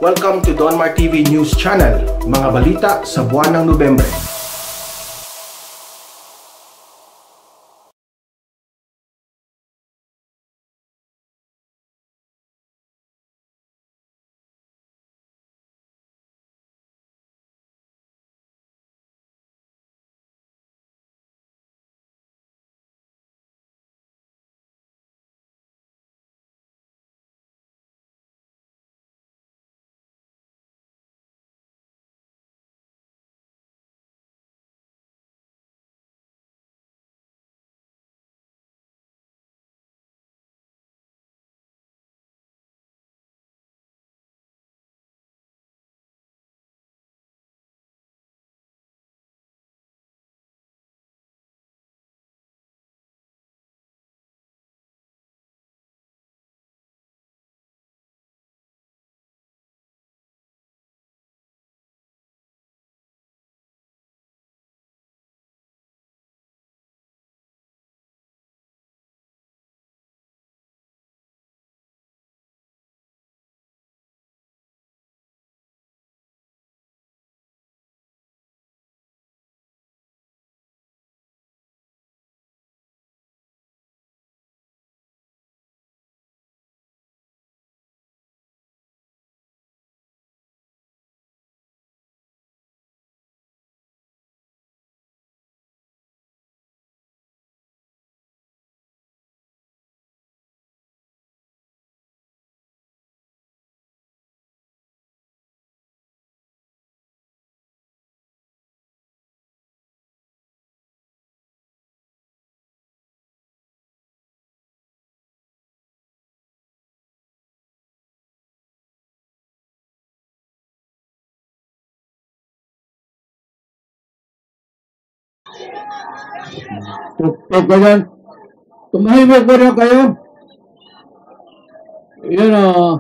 Welcome to Donmar TV News Channel, mga balita sa buwan ng Nobyembre. Tuktok ko yan. Tumahimik ko na kayo. Yun o.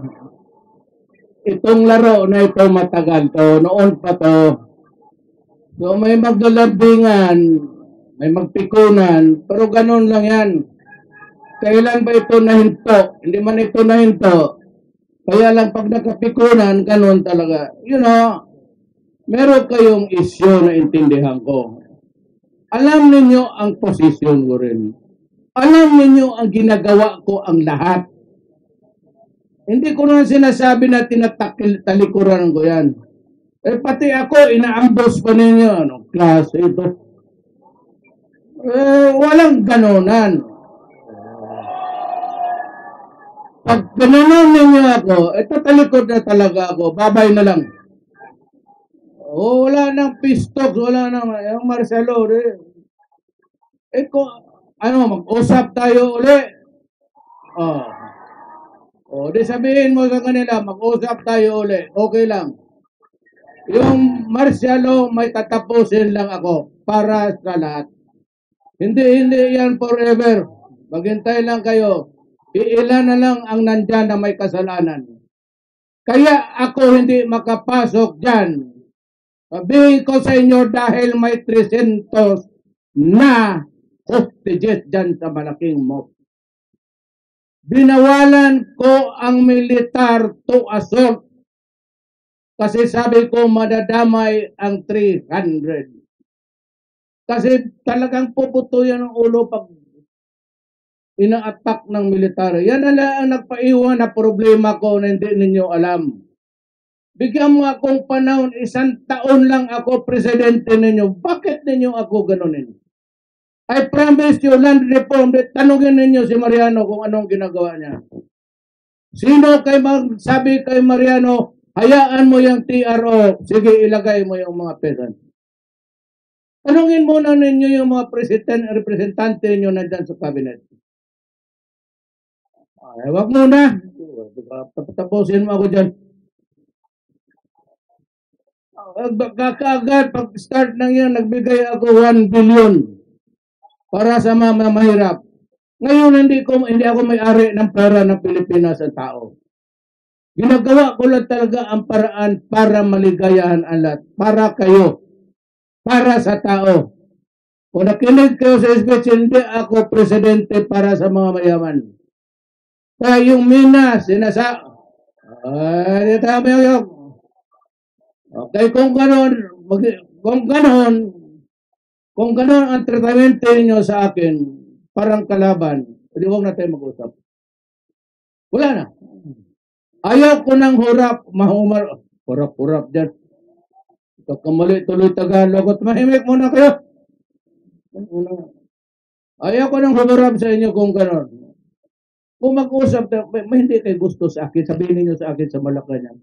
Itong laro na ito matagal to. Noon pa to. So may maglalambingan, may magpikunan, pero ganun lang yan. Kailan ba ito nahinto? Hindi man ito nahinto. Kaya lang pag nakapikunan, ganun talaga. You know, meron kayong isyu na intindihan ko. Alam ninyo ang posisyon ko rin. Alam ninyo ang ginagawa ko ang lahat. Hindi ko na sinasabi na tinatalikuran ko yan. Eh pati ako, inaambos pa ninyo. Anong klase ito? Walang ganunan. Pag ganunan ninyo ako, talikod na talaga ako. Babay na lang. Wala nang pistok, wala nang yung Marcelo. Mag-usap tayo uli. Di sabihin mo sa kanila, mag-usap tayo uli. Okay lang. Yung Marcelo, may tatapusin lang ako para sa lahat. Hindi yan forever. Maghintay lang kayo. Iilan na lang ang nandyan na may kasalanan. Kaya ako hindi makapasok dyan. Sabihin ko sa inyo dahil may 300 na hostages dyan sa malaking mob. Binawalan ko ang militar to assault kasi sabi ko madadamay ang 300. Kasi talagang puputo yan ang ulo pag ina-attack ng militar. Yan ang nagpaiwan na problema ko na hindi ninyo alam. Bigyan mo akong panahon, 1 taon lang ako presidente ninyo. Bakit ninyo ako ganunin? I promise you, land reform, tanungin ninyo si Mariano kung anong ginagawa niya. Sino sabi kay Mariano, hayaan mo yung TRO, sige ilagay mo yung mga peasant. Tanungin muna ninyo yung mga representante ninyo na dyan sa cabinet. Wag muna. Tapusin mo ako dyan. Kakaagad, pag start ng yan, nagbigay ako 1 billion para sa mga mahirap. Ngayon, hindi ako may-ari ng pera ng Pilipinas sa tao. Ginagawa ko lang talaga ang paraan para maligayahan ang lahat. Para kayo. Para sa tao. Kung nakinig kayo sa speech, hindi ako presidente para sa mga mayaman. Kaya yung Mina, dito mo yung Okay, kung ganon, kung ganon ang tratamento niyo sa akin, parang kalaban, hindi huwag na tayo mag-usap. Wala na. Ayaw ko ng hurap, hurap-hurap dyan. Ito kamali tuloy Tagalog at mahimik muna kayo. Ayaw ko ng hurap sa inyo kung ganon. Kung mag-usap tayo, may hindi kayo gusto sa akin, sabihin niyo sa akin sa Malacanang.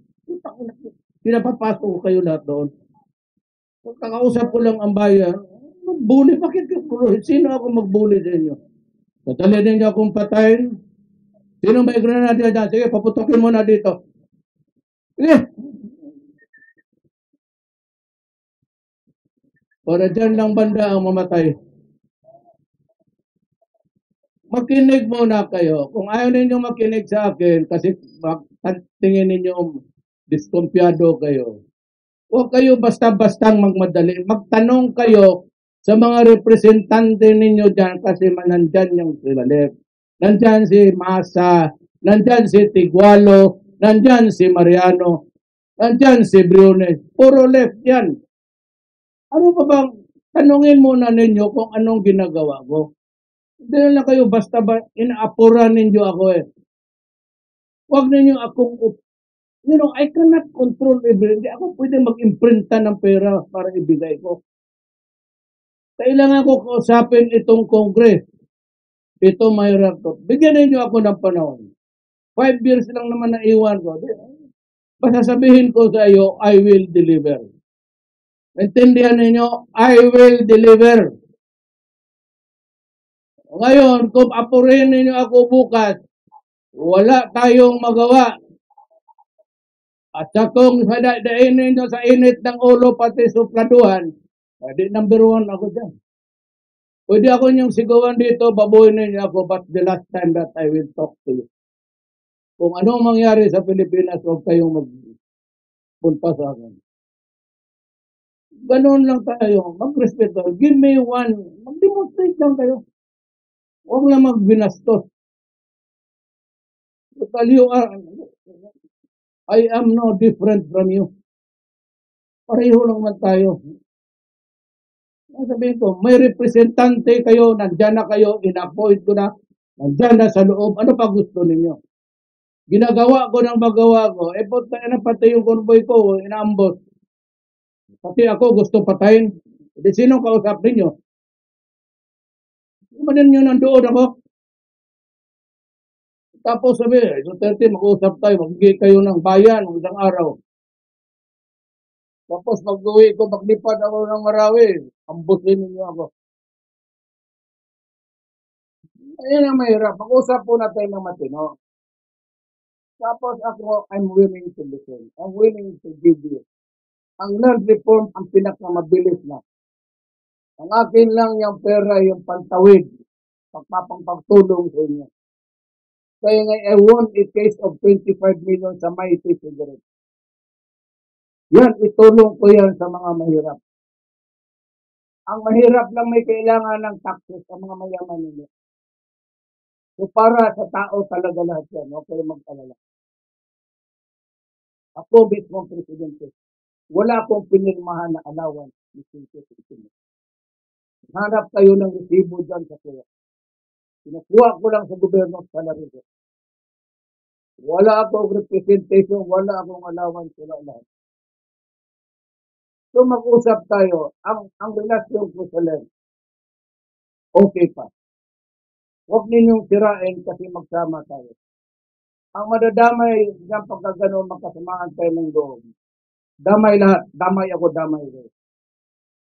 Pinapapasok ko kayo lahat doon. Kung kakausap ko lang ang bayan, magbuli, bakit ka bully? Sino ako magbuli sa inyo? Dadali ninyo akong patayin? Sino may granada dyan? Sige, paputokin mo na dito. Sige. Para dyan lang banda ang mamatay. Makinig muna kayo. Kung ayaw ninyo makinig sa akin, kasi tingin ninyo diskumpiyado kayo, huwag kayo basta-bastang magmadali. Magtanong kayo sa mga representante ninyo dyan kasi nandyan yung Silalep. Nandyan si Masa, nandyan si Tigualo, nandyan si Mariano, nandyan si Briones. Puro left yan. Ano pa bang tanungin muna ninyo kung anong ginagawa ko? Hindi lang kayo basta inaapuran ninyo ako eh. Huwag ninyo akong I cannot control everything. Hindi ako pwede mag-imprinta ng pera para ibigay ko. Kailangan ko kausapin itong Congress. Ito mahirap to. Bigyan ninyo ako ng panahon. 5 years lang naman na iwan ko. Basta sabihin ko sa iyo, I will deliver. Intindihan ninyo, I will deliver. Ngayon, kung apurin ninyo ako bukas, wala tayong magawa. At sa kung hadain ninyo sa init ng ulo pati supladuhan, di number 1 ako dyan. Pwede ako niyong sigawan dito, babuhin ninyo ako, but the last time that I will talk to you. Kung anong mangyari sa Pilipinas, huwag kayong magpunta sa akin. Ganun lang tayo, mag-respeto. Give me one, mag-demonstrate lang kayo. Huwag lang magbinastos. Because you are, I am no different from you. Pareho lang man tayo. Sabihin ko, may representante kayo, nandyan na kayo, in-appoint ko na, nandyan na sa loob, ano pa gusto ninyo? Ginagawa ko ng magawa ko, puta na pati yung convoy ko, inaambos. Pati ako gusto patayin. Di sino kausap ninyo? Manin nyo nandoon ako. Tapos sabi, Duterte, mag-usap tayo, mag-gay kayo ng bayan ng isang araw. Tapos mag-uwi ko, maglipad ako ng Marawi, ambusin ninyo ako. Ayan ang mahirap. Mag-usap po natin ng matino. Tapos ako, I'm willing to listen. I'm willing to give you. Ang land reform, ang pinakamabilis na. Ang akin lang yung pera, yung pantawid, pagpapangpagtulong sa inyo. Kaya nga, I won a case of 25 million sa Mighty Cigarette. Yan, itulong ko yan sa mga mahirap. Ang mahirap lang may kailangan ng taxes sa mga mayaman nila. So para sa tao talaga lahat yan, huwag kayo mag-alala. Ako mismo presidente, wala akong pinirmahan na allowance. Hanap kayo ng resibo dyan sa kuya. Kinukuha ko lang sa gobyerno sa salary ko. Wala akong representation, wala akong allowance, wala lahat. So mag-usap tayo, ang relasyon ko sa land, okay pa. Huwag ninyong sirain kasi magsama tayo. Ang madadamay ng pagkagano, magkasamaan tayo ng loob. Damay lahat, damay ako, damay ko.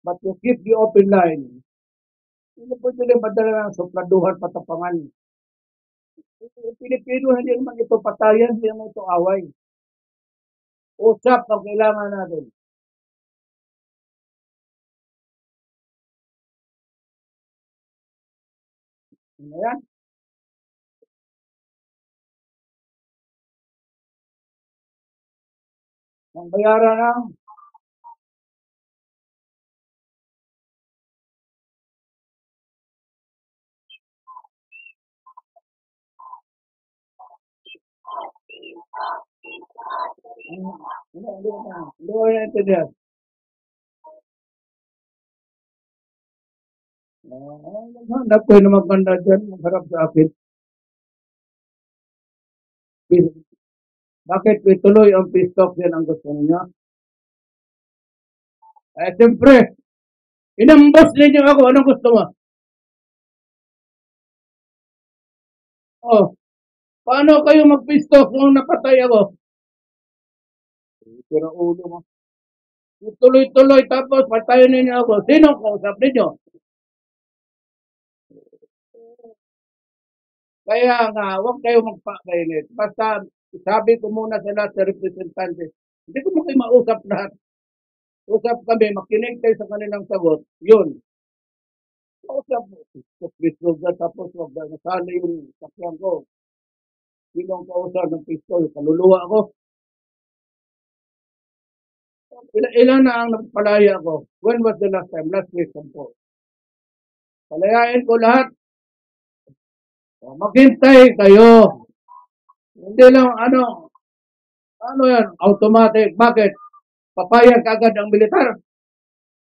But to keep the open line, hindi po sila madala ng supladuhan patapangan. Pilipino, hindi naman ito patayan, hindi naman ito away. Usap ang kailangan natin. Ayan. Ang bayaran ng Hindi ko naintindihan. Hanap ko na maganda dyan, magharap sa akin. Bakit ituloy ang peace talk yan ang gusto niya? Siyempre, inambos ninyo ako, anong gusto mo? Oh, paano kayo mag-peace talk nung napatay ako? Pero ulo mo. Tuloy-tuloy tapos patayin ninyo ako. Sino ang kausap ninyo? Kaya nga, huwag kayo magpakainit. Basta sabi ko muna sa lahat sa representante, hindi ko mo kayo mausap lahat. Usap kami, makinig kayo sa kanilang sagot. Yun. Usap mo. Pistol ka tapos wag na nasali yung sakyan ko. Sino ang kausap ng pistol? Kaluluwa ako. Ilan na ang nagpalaya ko? When was the last time? Last week po. Palayain ko lahat. Maghintay kayo. Hindi lang ano yan, automatic. Bakit? Papayag agad ang militar.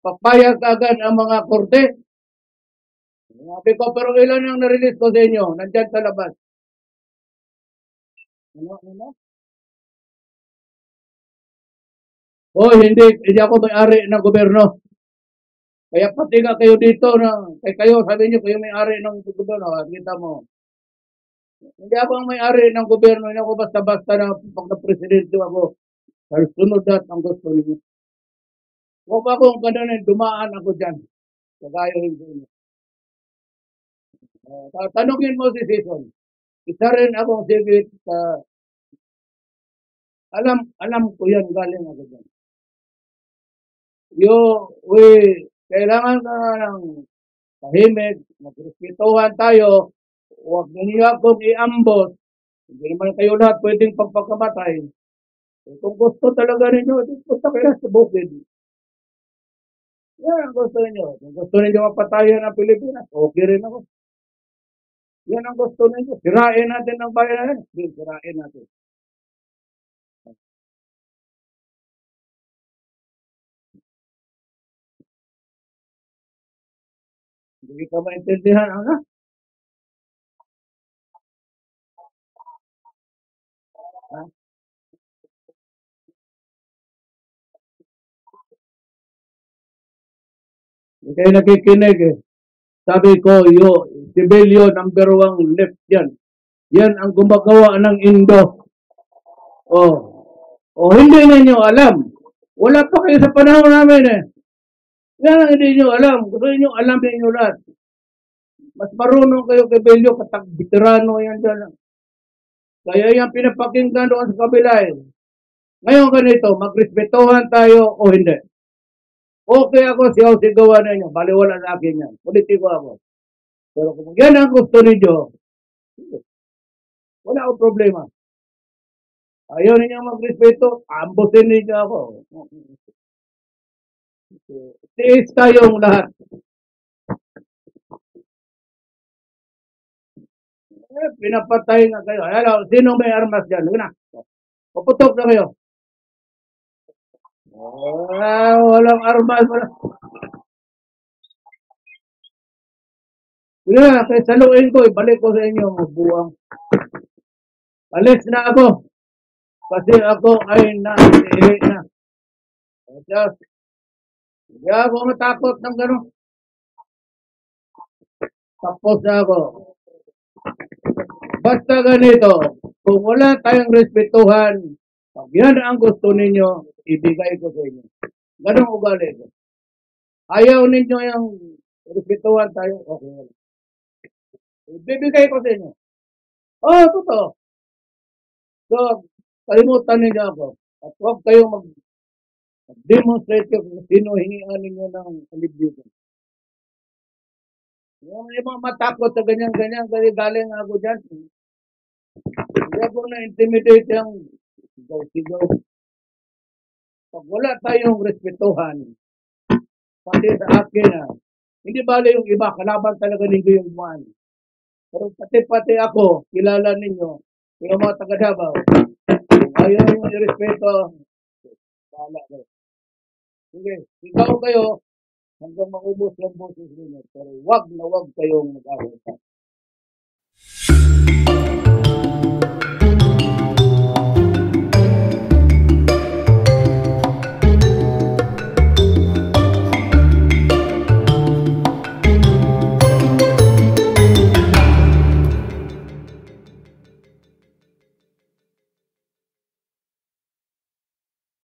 Papayag agad ang mga korte. Sabi ko, pero ilan ang na-release ko sa inyo? Nandyan sa labas. Ano? Hindi ako may-ari ng gobyerno. Kaya pati nga kayo dito kayo, sabi niyo, kayo may-ari ng gobyerno. Kita mo. Hindi ako ang may-ari ng gobyerno. Hindi ako basta-basta na pag na-presidente ako. Sunod at ang gusto niyo. Huwag akong ganun, dumaan ako dyan. Kagaya hindi niyo. Tanungin mo si Season. Isa rin akong sigit sa alam ko yan galing ako dyan. Kailangan ka ng tahimik, magrespetuhan tayo, huwag ninyo akong i-ambos. Hindi naman kayo lahat pwedeng pagpagkamatay. Kung gusto talaga ninyo, punta kayo sa bukid. Yan ang gusto ninyo. Kung gusto ninyo mapatayan ang Pilipinas, okay rin ako. Yan ang gusto ninyo. Sirain natin ang bayan. Sirain natin. Hindi ka maintindihan, ano? Ha? Hindi kayo nakikinig eh. Sabi ko, Sibilyo, number 1 left yan. Yan ang gumagawa ng Indo. Hindi ninyo alam. Wala pa kayo sa panahon namin eh. Yan ang hindi nyo alam. Gusto nyo alam ninyo lahat. Mas marunong kayo kay Belyo, veterano yan dyan. Kaya yan pinapakinggan doon sa kabila eh. Ngayon ganito, magrespetuhan tayo o hindi. Okay ako, sigaw-sigawan ninyo. Baliwala sa akin yan. Politiko ako. Pero kung yan ang gusto ninyo, wala akong problema. Ayaw ninyo magrespeto, ambusin ninyo ako. Tiis tayong lahat. Pinapatay nga kayo. Hello, sino may armas dyan? Huwag na. Paputok na kayo. Walang armas. Kaya saluin ko, ibalik ko sa inyo, magbuwang. Alis na ako. Kasi ako ay naiihi na. Hindi ako matakot ng gano'n. Tapos na ako. Basta ganito, kung wala tayong respetuhan, pag yan ang gusto ninyo, ibigay ko sa inyo. Ganong ugali ko. Ayaw ninyo yung respetuhan tayo, okay. Ibibigay ko sa inyo. Totoo. So, kalimutan ninyo ako. At huwag kayong mag-demonstrate kung sino hingian ninyo ng alibyo. Yung mga matakot sa ganyan-ganyan, kasi galing ako dyan. Hindi ako na-intimidate yung sigaw-sigaw. Pag wala tayong respetuhan, pati sa akin hindi bali yung iba, kalaban talaga ninyo yung buwan. Pero pati ako, kilala ninyo, yung mga taga Davao, Ayaw mo irespeto. Bahala kayo. Sige, ikaw kayo hanggang maubos ang boses ninyo. Pero wag na wag kayong mag-away.